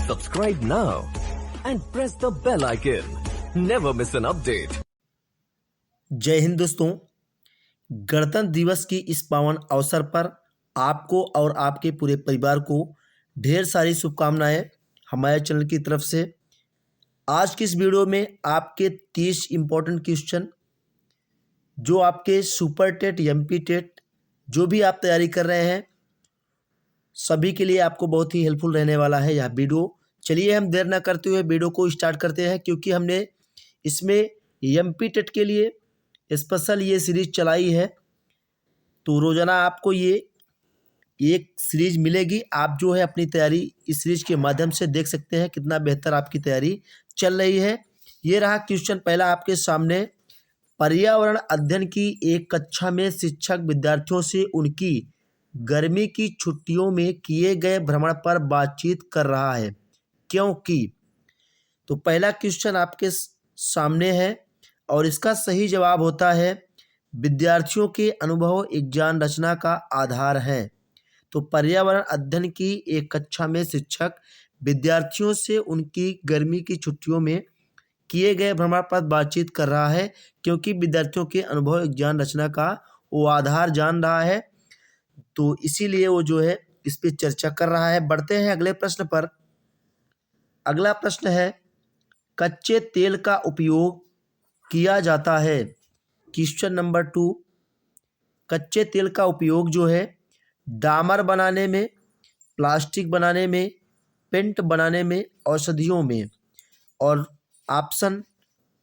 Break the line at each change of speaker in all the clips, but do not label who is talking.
Subscribe now and press the bell icon. Never miss an update.
जय हिंद दोस्तों, गणतंत्र दिवस की इस पावन अवसर पर आपको और आपके पूरे परिवार को ढेर सारी शुभकामनाएं हमारे चैनल की तरफ से। आज की इस वीडियो में आपके 30 इम्पोर्टेंट क्वेश्चन जो आपके सुपर टेट, एमपी टेट जो भी आप तैयारी कर रहे हैं सभी के लिए आपको बहुत ही हेल्पफुल रहने वाला है यह वीडियो। चलिए हम देर न करते हुए वीडियो को स्टार्ट करते हैं, क्योंकि हमने इसमें एमपी टेट के लिए स्पेशल ये सीरीज चलाई है। तो रोज़ाना आपको ये एक सीरीज मिलेगी। आप जो है अपनी तैयारी इस सीरीज के माध्यम से देख सकते हैं कितना बेहतर आपकी तैयारी चल रही है। ये रहा क्वेश्चन पहला आपके सामने। पर्यावरण अध्ययन की एक कक्षा में शिक्षक विद्यार्थियों से उनकी गर्मी की छुट्टियों में किए गए भ्रमण पर बातचीत कर रहा है, क्योंकि। तो पहला क्वेश्चन आपके सामने है और इसका सही जवाब होता है विद्यार्थियों के अनुभव एक ज्ञान रचना का आधार है। तो पर्यावरण अध्ययन की एक कक्षा में शिक्षक विद्यार्थियों से उनकी गर्मी की छुट्टियों में किए गए भ्रमण पर बातचीत कर रहा है, क्योंकि विद्यार्थियों के अनुभव एक ज्ञान रचना का वो आधार जान रहा है, तो इसीलिए वो जो है इस पर चर्चा कर रहा है। बढ़ते हैं अगले प्रश्न पर। अगला प्रश्न है, कच्चे तेल का उपयोग किया जाता है। क्वेश्चन नंबर 2, कच्चे तेल का उपयोग जो है डामर बनाने में, प्लास्टिक बनाने में, पेंट बनाने में, औषधियों में, और ऑप्शन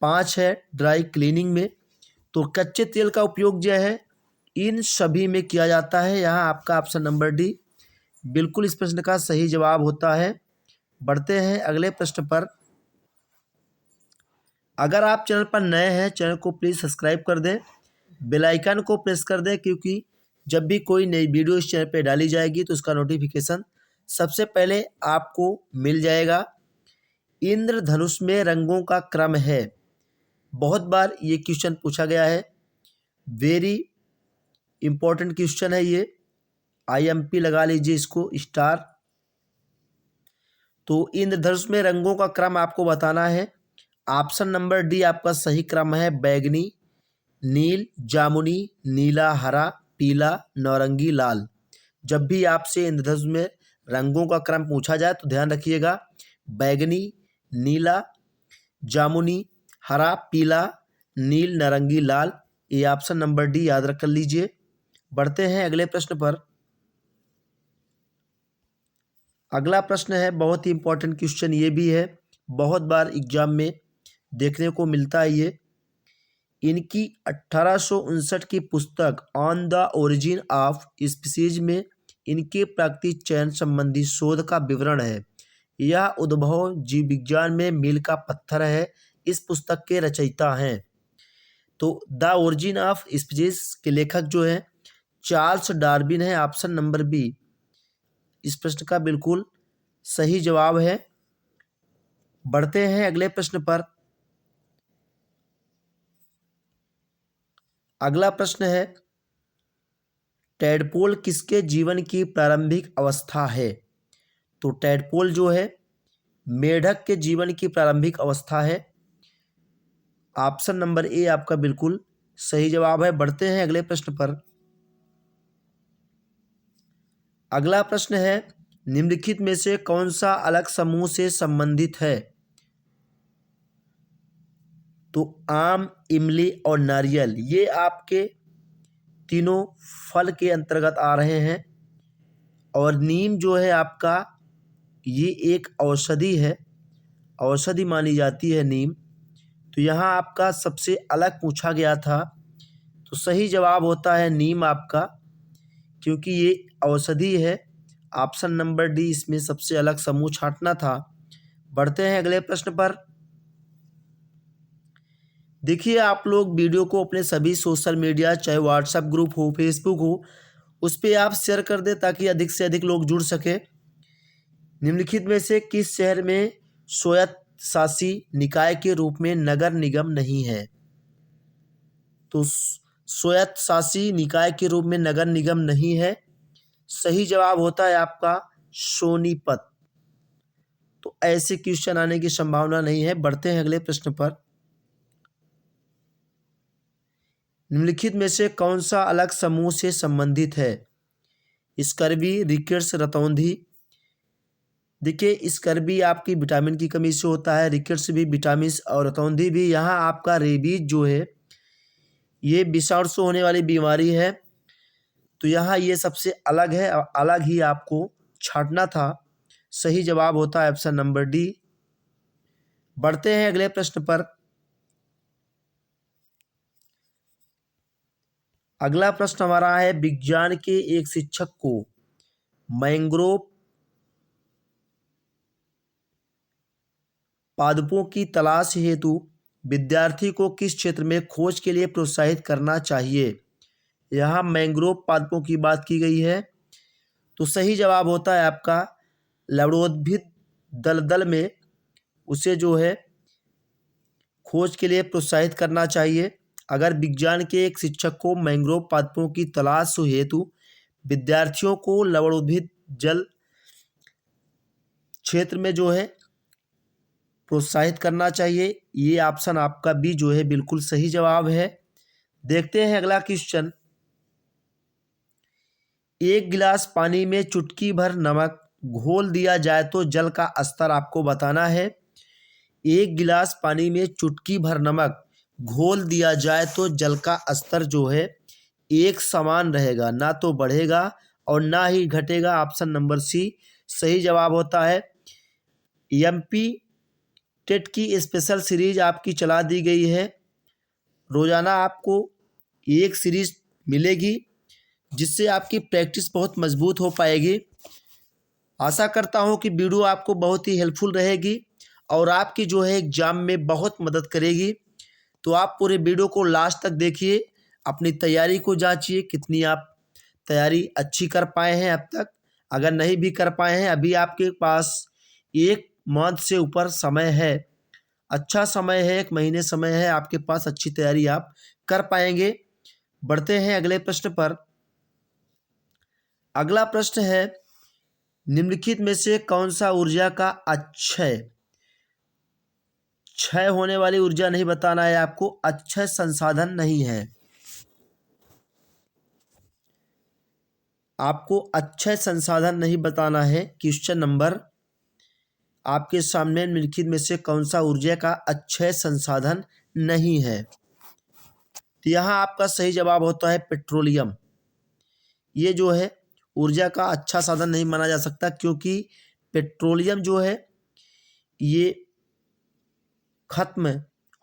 5 है ड्राई क्लीनिंग में। तो कच्चे तेल का उपयोग जो है इन सभी में किया जाता है। यहाँ आपका ऑप्शन नंबर डी बिल्कुल इस प्रश्न का सही जवाब होता है। बढ़ते हैं अगले प्रश्न पर। अगर आप चैनल पर नए हैं, चैनल को प्लीज़ सब्सक्राइब कर दें, बेल आइकन को प्रेस कर दें, क्योंकि जब भी कोई नई वीडियो इस चैनल पर डाली जाएगी तो उसका नोटिफिकेशन सबसे पहले आपको मिल जाएगा। इंद्रधनुष में रंगों का क्रम है। बहुत बार ये क्वेश्चन पूछा गया है, वेरी इम्पोर्टेंट क्वेश्चन है ये। IMP लगा लीजिए इसको स्टार। तो इंद्रधनुष में रंगों का क्रम आपको बताना है। ऑप्शन नंबर डी आपका सही क्रम है, बैगनी, नील, जामुनी, नीला, हरा, पीला, नारंगी, लाल। जब भी आपसे इंद्रधनुष में रंगों का क्रम पूछा जाए तो ध्यान रखिएगा, बैगनी, नीला, जामुनी, हरा, पीला, नील, नारंगी, लाल। ये ऑप्शन नंबर डी याद रख लीजिए। बढ़ते हैं अगले प्रश्न पर। अगला प्रश्न है बहुत ही इंपॉर्टेंट क्वेश्चन ये भी है, बहुत बार एग्जाम में देखने को मिलता है ये। इनकी 1859 की पुस्तक on the origin of species में इनके प्राकृतिक चयन संबंधी शोध का विवरण है। यह उद्भव जीव विज्ञान में मील का पत्थर है। इस पुस्तक के रचयिता हैं। तो द ओरिजिन ऑफ स्पीसीज के लेखक जो है चार्ल्स डार्विन है। ऑप्शन नंबर बी इस प्रश्न का बिल्कुल सही जवाब है। बढ़ते हैं अगले प्रश्न पर। अगला प्रश्न है, टैडपोल किसके जीवन की प्रारंभिक अवस्था है। तो टैडपोल जो है मेढक के जीवन की प्रारंभिक अवस्था है। ऑप्शन नंबर ए आपका बिल्कुल सही जवाब है। बढ़ते हैं अगले प्रश्न पर। अगला प्रश्न है, निम्नलिखित में से कौन सा अलग समूह से संबंधित है। तो आम, इमली और नारियल ये आपके तीनों फल के अंतर्गत आ रहे हैं। और नीम जो है आपका ये एक औषधि है, औषधि मानी जाती है नीम। तो यहाँ आपका सबसे अलग पूछा गया था, तो सही जवाब होता है नीम आपका, क्योंकि ये औषधि है। ऑप्शन नंबर डी इसमें सबसे अलग समूह छांटना था। बढ़ते हैं अगले प्रश्न पर। देखिए आप लोग वीडियो को अपने सभी सोशल मीडिया, चाहे व्हाट्सएप ग्रुप हो, फेसबुक हो, उस पर आप शेयर कर दें ताकि अधिक से अधिक लोग जुड़ सके। निम्नलिखित में से किस शहर में स्वायत्त शासी निकाय के रूप में नगर निगम नहीं है। तो स्वायत्त शासी निकाय के रूप में नगर निगम नहीं है। सही जवाब होता है आपका सोनीपत। तो ऐसे क्वेश्चन आने की संभावना नहीं है। बढ़ते हैं अगले प्रश्न पर। निम्नलिखित में से कौन सा अलग समूह से संबंधित है? स्कर्वी, रिकेट्स, रतौंधी। देखिए, स्कर्वी आपकी विटामिन की कमी से होता है, रिकेट्स भी विटामिन और रतौंधी भी। यहाँ आपका रेबीज जो है ये विषाणु से होने वाली बीमारी है, तो यहाँ ये सबसे अलग है, अलग ही आपको छांटना था। सही जवाब होता है ऑप्शन नंबर डी। बढ़ते हैं अगले प्रश्न पर। अगला प्रश्न हमारा है, विज्ञान के एक शिक्षक को मैंग्रोव पादपों की तलाश हेतु विद्यार्थी को किस क्षेत्र में खोज के लिए प्रोत्साहित करना चाहिए? यहाँ मैंग्रोव पादपों की बात की गई है, तो सही जवाब होता है आपका लवणोद्भिद दलदल में उसे जो है खोज के लिए प्रोत्साहित करना चाहिए। अगर विज्ञान के एक शिक्षक को मैंग्रोव पादपों की तलाश हेतु विद्यार्थियों को लवणोद्भिद जल क्षेत्र में जो है प्रोत्साहित करना चाहिए, ये ऑप्शन आपका बी जो है बिल्कुल सही जवाब है। देखते हैं अगला क्वेश्चन। एक गिलास पानी में चुटकी भर नमक घोल दिया जाए तो जल का स्तर आपको बताना है। एक गिलास पानी में चुटकी भर नमक घोल दिया जाए तो जल का स्तर जो है एक समान रहेगा, ना तो बढ़ेगा और ना ही घटेगा। ऑप्शन नंबर सी सही जवाब होता है। एमपी टेट की स्पेशल सीरीज आपकी चला दी गई है। रोज़ाना आपको एक सीरीज मिलेगी जिससे आपकी प्रैक्टिस बहुत मजबूत हो पाएगी। आशा करता हूं कि वीडियो आपको बहुत ही हेल्पफुल रहेगी और आपकी जो है एग्जाम में बहुत मदद करेगी। तो आप पूरे वीडियो को लास्ट तक देखिए, अपनी तैयारी को जांचिए, कितनी आप तैयारी अच्छी कर पाए हैं अब तक। अगर नहीं भी कर पाए हैं, अभी आपके पास एक मंथ से ऊपर समय है, अच्छा समय है, 1 महीने समय है आपके पास, अच्छी तैयारी आप कर पाएंगे। बढ़ते हैं अगले प्रश्न पर। अगला प्रश्न है, निम्नलिखित में से कौन सा ऊर्जा का क्षय होने वाली ऊर्जा नहीं बताना है आपको, अक्षय संसाधन नहीं है। आपको अक्षय संसाधन नहीं बताना है। क्वेश्चन नंबर आपके सामने, निम्नलिखित में से कौन सा ऊर्जा का अक्षय संसाधन नहीं है? तो यहाँ आपका सही जवाब होता है पेट्रोलियम। ये जो है ऊर्जा का अच्छा साधन नहीं माना जा सकता, क्योंकि पेट्रोलियम जो है ये खत्म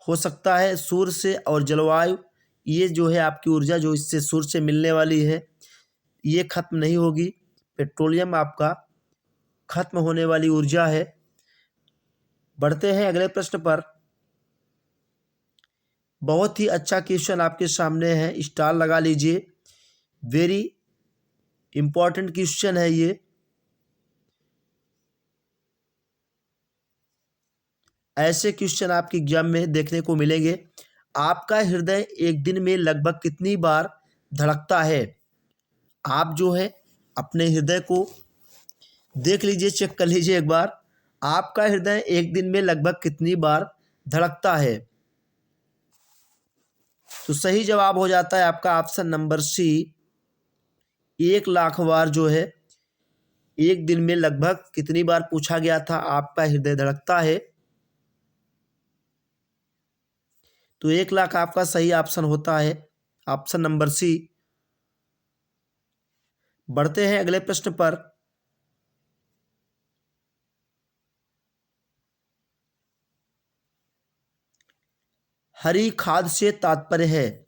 हो सकता है सूर्य से, और जलवायु ये जो है आपकी ऊर्जा जो इससे सूर्य से मिलने वाली है ये खत्म नहीं होगी। पेट्रोलियम आपका खत्म होने वाली ऊर्जा है। बढ़ते हैं अगले प्रश्न पर। बहुत ही अच्छा क्वेश्चन आपके सामने है, स्टार लगा लीजिए, वेरी इंपॉर्टेंट क्वेश्चन है ये। ऐसे क्वेश्चन आपके एग्जाम में देखने को मिलेंगे। आपका हृदय एक दिन में लगभग कितनी बार धड़कता है? आप जो है अपने हृदय को देख लीजिए, चेक कर लीजिए एक बार, आपका हृदय एक दिन में लगभग कितनी बार धड़कता है? तो सही जवाब हो जाता है आपका ऑप्शन नंबर सी, 1 लाख बार जो है एक दिन में लगभग कितनी बार पूछा गया था आपका हृदय धड़कता है, तो 1 लाख आपका सही ऑप्शन होता है, ऑप्शन नंबर सी। बढ़ते हैं अगले प्रश्न पर। हरी खाद से तात्पर्य है,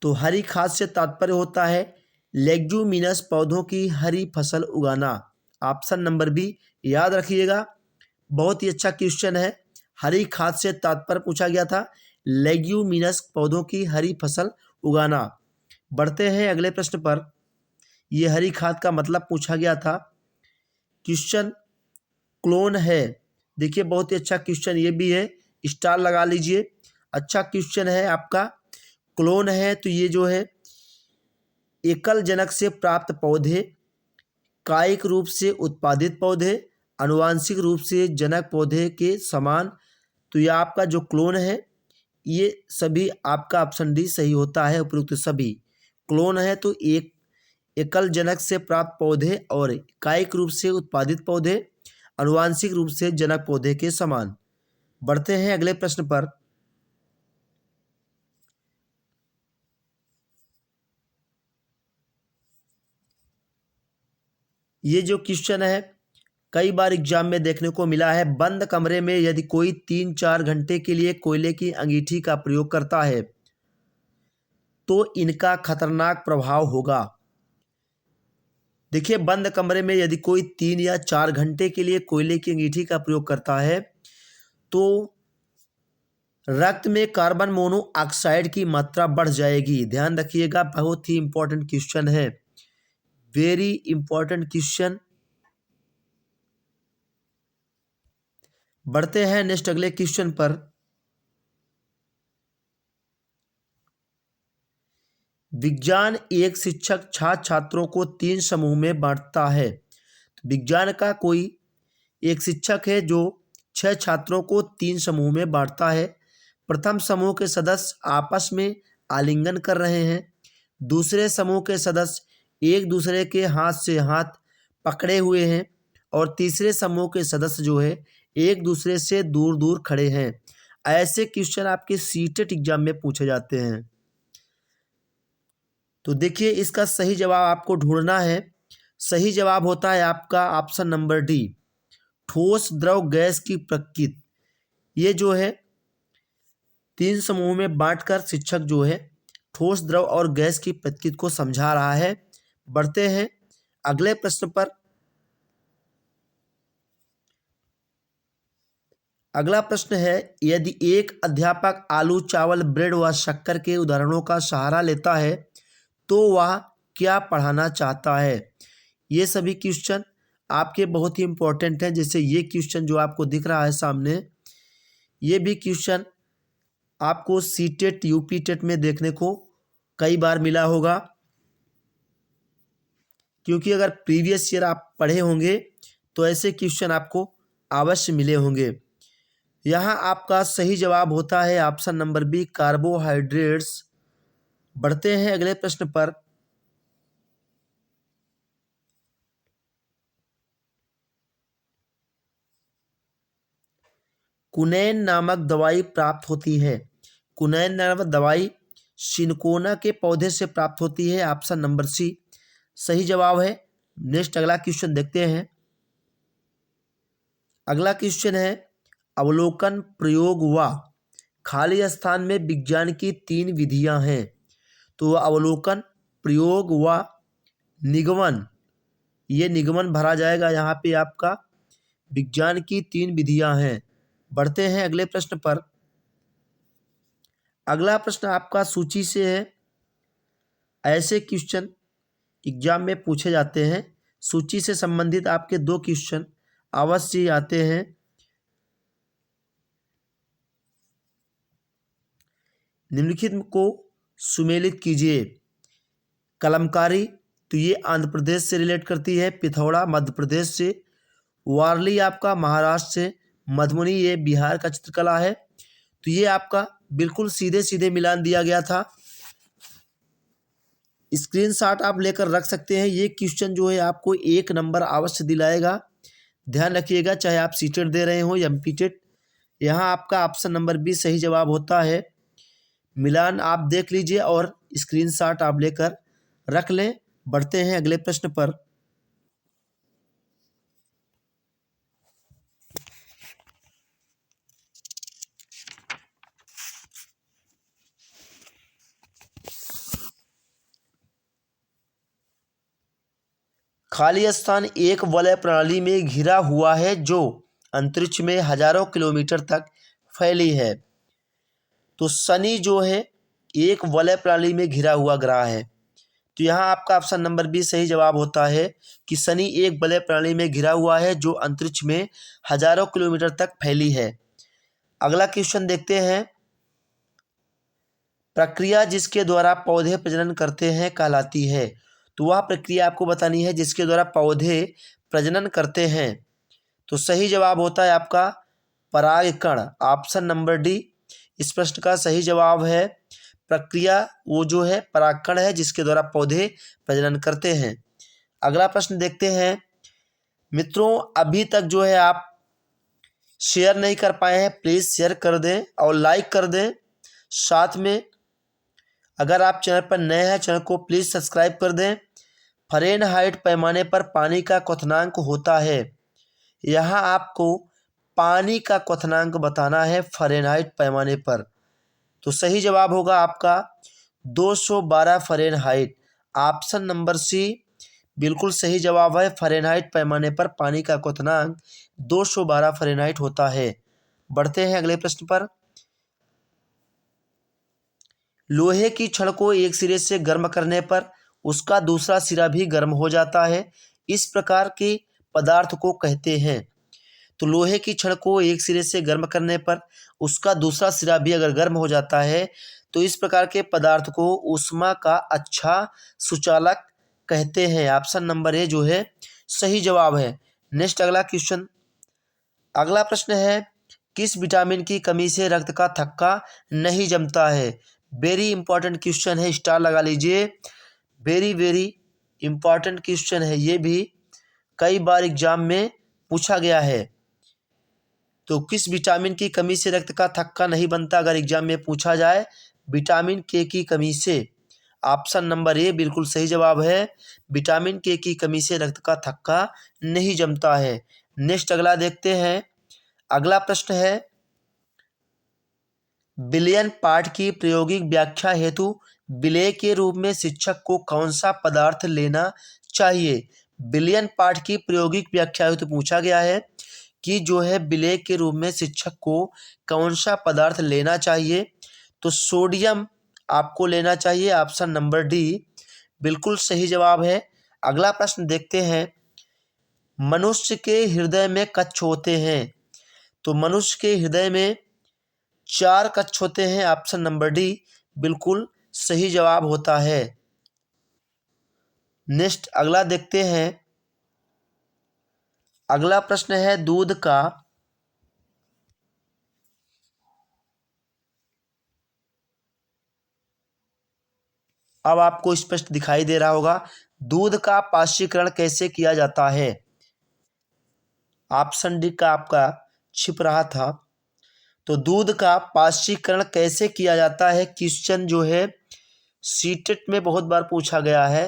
तो हरी खाद से तात्पर्य होता है लेग्यूमिनस पौधों की हरी फसल उगाना। ऑप्शन नंबर बी याद रखिएगा, बहुत ही अच्छा क्वेश्चन है। हरी खाद से तात्पर्य पूछा गया था लेग्यूमिनस पौधों की हरी फसल उगाना। बढ़ते हैं अगले प्रश्न पर। यह हरी खाद का मतलब पूछा गया था। क्वेश्चन क्लोन है, देखिए बहुत ही अच्छा क्वेश्चन ये भी है, स्टार लगा लीजिए, अच्छा क्वेश्चन है आपका। क्लोन है तो ये जो है एकल जनक से प्राप्त पौधे कायिक रूप से उत्पादित पौधे, आनुवांशिक रूप से जनक पौधे के समान। तो यह आपका जो क्लोन है, ये सभी आपका ऑप्शन डी सही होता है। उपयुक्त सभी क्लोन है तो एक एकल जनक से प्राप्त पौधे और कायिक रूप से उत्पादित पौधे, आनुवांशिक रूप से जनक पौधे के समान। बढ़ते हैं अगले प्रश्न पर। ये जो क्वेश्चन है कई बार एग्जाम में देखने को मिला है। बंद कमरे में यदि कोई 3-4 घंटे के लिए कोयले की अंगीठी का प्रयोग करता है तो इनका खतरनाक प्रभाव होगा। देखिए, बंद कमरे में यदि कोई 3 या 4 घंटे के लिए कोयले की अंगीठी का प्रयोग करता है तो रक्त में कार्बन मोनोऑक्साइड की मात्रा बढ़ जाएगी। ध्यान रखिएगा, बहुत ही इंपॉर्टेंट क्वेश्चन है, वेरी इंपॉर्टेंट क्वेश्चन। बढ़ते हैं नेक्स्ट अगले क्वेश्चन पर। विज्ञान एक शिक्षक छात्र छात्रों को 3 समूह में बांटता है। विज्ञान का कोई एक शिक्षक है जो 6 छात्रों को 3 समूह में बांटता है। प्रथम समूह के सदस्य आपस में आलिंगन कर रहे हैं। दूसरे समूह के सदस्य एक दूसरे के हाथ से हाथ पकड़े हुए हैं और तीसरे समूह के सदस्य जो है एक दूसरे से दूर दूर खड़े हैं। ऐसे क्वेश्चन आपके सीटेट एग्जाम में पूछे जाते हैं। तो देखिए, इसका सही जवाब आपको ढूंढना है। सही जवाब होता है आपका ऑप्शन नंबर डी, ठोस द्रव गैस की प्रकृति। ये जो है 3 समूह में बांटकर शिक्षक जो है ठोस द्रव और गैस की प्रकृति को समझा रहा है। बढ़ते हैं अगले प्रश्न पर। अगला प्रश्न है, यदि एक अध्यापक आलू, चावल, ब्रेड व शक्कर के उदाहरणों का सहारा लेता है तो वह क्या पढ़ाना चाहता है। ये सभी क्वेश्चन आपके बहुत ही इंपॉर्टेंट हैं। जैसे ये क्वेश्चन जो आपको दिख रहा है सामने, ये भी क्वेश्चन आपको सीटेट यूपी टेट में देखने को कई बार मिला होगा, क्योंकि अगर प्रीवियस ईयर आप पढ़े होंगे तो ऐसे क्वेश्चन आपको अवश्य मिले होंगे। यहाँ आपका सही जवाब होता है ऑप्शन नंबर बी, कार्बोहाइड्रेट्स। बढ़ते हैं अगले प्रश्न पर। कुनैन नामक दवाई प्राप्त होती है। कुनैन नामक दवाई सिनकोना के पौधे से प्राप्त होती है। ऑप्शन नंबर सी सही जवाब है। नेक्स्ट अगला क्वेश्चन देखते हैं। अगला क्वेश्चन है, अवलोकन, प्रयोग व खाली स्थान में विज्ञान की 3 विधियां हैं। तो अवलोकन, प्रयोग व निगमन, ये निगमन भरा जाएगा यहाँ पे। आपका विज्ञान की 3 विधियां हैं। बढ़ते हैं अगले प्रश्न पर। अगला प्रश्न आपका सूची से है। ऐसे क्वेश्चन एग्जाम में पूछे जाते हैं। सूची से संबंधित आपके 2 क्वेश्चन अवश्य आते हैं। निम्नलिखित को सुमेलित कीजिए। कलमकारी, तो ये आंध्र प्रदेश से रिलेट करती है। पिथौरा मध्य प्रदेश से। वारली आपका महाराष्ट्र से। मधुबनी ये बिहार का चित्रकला है। तो ये आपका बिल्कुल सीधे सीधे मिलान दिया गया था। स्क्रीनशॉट आप लेकर रख सकते हैं। ये क्वेश्चन जो है आपको 1 नंबर अवश्य दिलाएगा। ध्यान रखिएगा, चाहे आप सीटेट दे रहे हो या एमपीटेट। यहाँ आपका ऑप्शन नंबर बी सही जवाब होता है। मिलान आप देख लीजिए और स्क्रीनशॉट आप लेकर रख लें। बढ़ते हैं अगले प्रश्न पर। खाली स्थान एक वलय प्रणाली में घिरा हुआ है जो अंतरिक्ष में हजारों किलोमीटर तक फैली है। तो शनि जो है एक वलय प्रणाली में घिरा हुआ ग्रह है। तो यहाँ आपका ऑप्शन नंबर बी सही जवाब होता है कि शनि एक वलय प्रणाली में घिरा हुआ है जो अंतरिक्ष में हजारों किलोमीटर तक फैली है। अगला क्वेश्चन देखते हैं। प्रक्रिया जिसके द्वारा पौधे प्रजनन करते हैं कहलाती है। तो वह प्रक्रिया आपको बतानी है जिसके द्वारा पौधे प्रजनन करते हैं। तो सही जवाब होता है आपका परागकण। ऑप्शन नंबर डी इस प्रश्न का सही जवाब है। प्रक्रिया वो जो है परागकण है जिसके द्वारा पौधे प्रजनन करते हैं। अगला प्रश्न देखते हैं। मित्रों अभी तक जो है आप शेयर नहीं कर पाए हैं, प्लीज़ शेयर कर दें और लाइक कर दें। साथ में अगर आप चैनल पर नए हैं, चैनल को प्लीज़ सब्सक्राइब कर दें। फ़ारेनहाइट पैमाने पर पानी का क्वथनांक होता है। यहाँ आपको पानी का क्वथनांक बताना है फ़ारेनहाइट पैमाने पर। तो सही जवाब होगा आपका 212 फ़ारेनहाइट। ऑप्शन नंबर सी बिल्कुल सही जवाब है। फ़ारेनहाइट पैमाने पर पानी का क्वथनांक 212 फ़ारेनहाइट होता है। बढ़ते हैं अगले प्रश्न पर। लोहे की छड़ को एक सिरे से गर्म करने पर उसका दूसरा सिरा भी गर्म हो जाता है, इस प्रकार के पदार्थ को कहते हैं। तो लोहे की छड़ को एक सिरे से गर्म करने पर उसका दूसरा सिरा भी अगर गर्म हो जाता है तो इस प्रकार के पदार्थ को ऊष्मा का अच्छा सुचालक कहते हैं। ऑप्शन नंबर ए जो है सही जवाब है। नेक्स्ट अगला क्वेश्चन, अगला प्रश्न है किस विटामिन की कमी से रक्त का थक्का नहीं जमता है। वेरी इंपॉर्टेंट क्वेश्चन है, स्टार लगा लीजिए। वेरी वेरी इंपॉर्टेंट क्वेश्चन है, ये भी कई बार एग्जाम में पूछा गया है। तो किस विटामिन की कमी से रक्त का थक्का नहीं बनता अगर एग्जाम में पूछा जाए। विटामिन के की कमी से। ऑप्शन नंबर ए बिल्कुल सही जवाब है। विटामिन के की कमी से रक्त का थक्का नहीं जमता है। नेक्स्ट अगला देखते हैं। अगला प्रश्न है विलयन पाठ की प्रायोगिक व्याख्या हेतु विलेय के रूप में शिक्षक को कौन सा पदार्थ लेना चाहिए। विलयन पाठ की प्रायोगिक व्याख्या हेतु पूछा गया है कि जो है विलेय के रूप में शिक्षक को कौन सा पदार्थ लेना चाहिए। तो सोडियम आपको लेना चाहिए। ऑप्शन नंबर डी बिल्कुल सही जवाब है। अगला प्रश्न देखते हैं। मनुष्य के हृदय में कक्ष होते हैं। तो मनुष्य के हृदय में 4 कक्ष होते हैं। ऑप्शन नंबर डी बिल्कुल सही जवाब होता है। नेक्स्ट अगला देखते हैं। अगला प्रश्न है दूध का अब आपको स्पष्ट दिखाई दे रहा होगा। दूध का पाश्चीकरण कैसे किया जाता है। ऑप्शन डी का आपका छिप रहा था। तो दूध का पाश्चीकरण कैसे किया जाता है क्वेश्चन जो है सीटेट में बहुत बार पूछा गया है।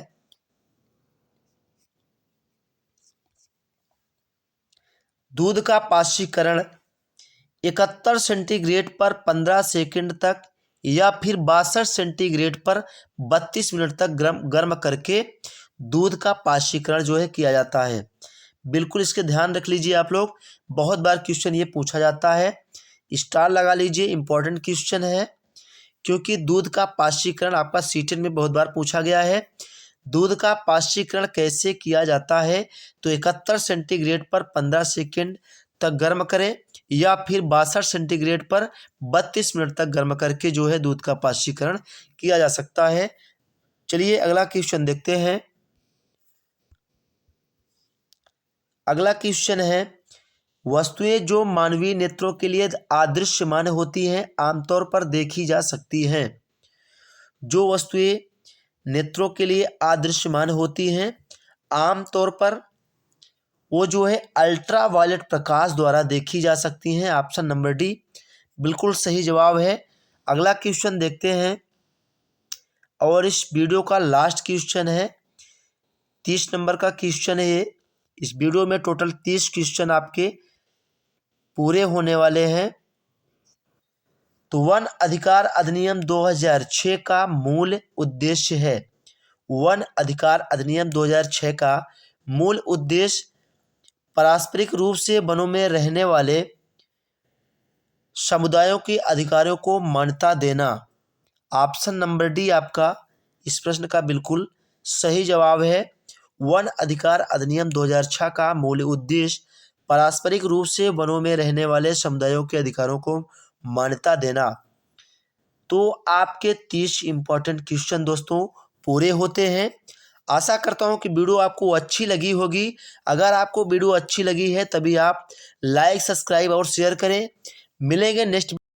दूध का पाश्चीकरण 71 सेंटीग्रेड पर 15 सेकंड तक या फिर 62 सेंटीग्रेड पर 32 मिनट तक गर्म करके दूध का पाश्चीकरण जो है किया जाता है। बिल्कुल इसके ध्यान रख लीजिए आप लोग, बहुत बार क्वेश्चन ये पूछा जाता है। स्टार लगा लीजिए, इंपॉर्टेंट क्वेश्चन है क्योंकि दूध का पाश्चीकरण आपका सीटेट में बहुत बार पूछा गया है। दूध का पाश्चीकरण कैसे किया जाता है। तो 71 सेंटीग्रेड पर 15 सेकंड तक गर्म करें या फिर 62 सेंटीग्रेड पर 32 मिनट तक गर्म करके जो है दूध का पाश्चीकरण किया जा सकता है। चलिए अगला क्वेश्चन देखते हैं। अगला क्वेश्चन है वस्तुएं जो मानवीय नेत्रों के लिए अदृश्यमान होती हैं आमतौर पर देखी जा सकती हैं। जो वस्तुएं नेत्रों के लिए अदृश्यमान होती हैं आमतौर पर वो जो है अल्ट्रा वायलेट प्रकाश द्वारा देखी जा सकती हैं। ऑप्शन नंबर डी बिल्कुल सही जवाब है। अगला क्वेश्चन देखते हैं और इस वीडियो का लास्ट क्वेश्चन है। 30 नंबर का क्वेश्चन है ये। इस वीडियो में टोटल 30 क्वेश्चन आपके पूरे होने वाले हैं। तो वन अधिकार अधिनियम 2006 का मूल उद्देश्य है। वन अधिकार अधिनियम 2006 का मूल उद्देश्य पारस्परिक रूप से वनों में रहने वाले समुदायों के अधिकारों को मान्यता देना। ऑप्शन नंबर डी आपका इस प्रश्न का बिल्कुल सही जवाब है। वन अधिकार अधिनियम 2006 का मूल उद्देश्य पारस्परिक रूप से वनों में रहने वाले समुदायों के अधिकारों को मान्यता देना। तो आपके 30 इंपॉर्टेंट क्वेश्चन दोस्तों पूरे होते हैं। आशा करता हूँ कि वीडियो आपको अच्छी लगी होगी। अगर आपको वीडियो अच्छी लगी है तभी आप लाइक, सब्सक्राइब और शेयर करें। मिलेंगे नेक्स्ट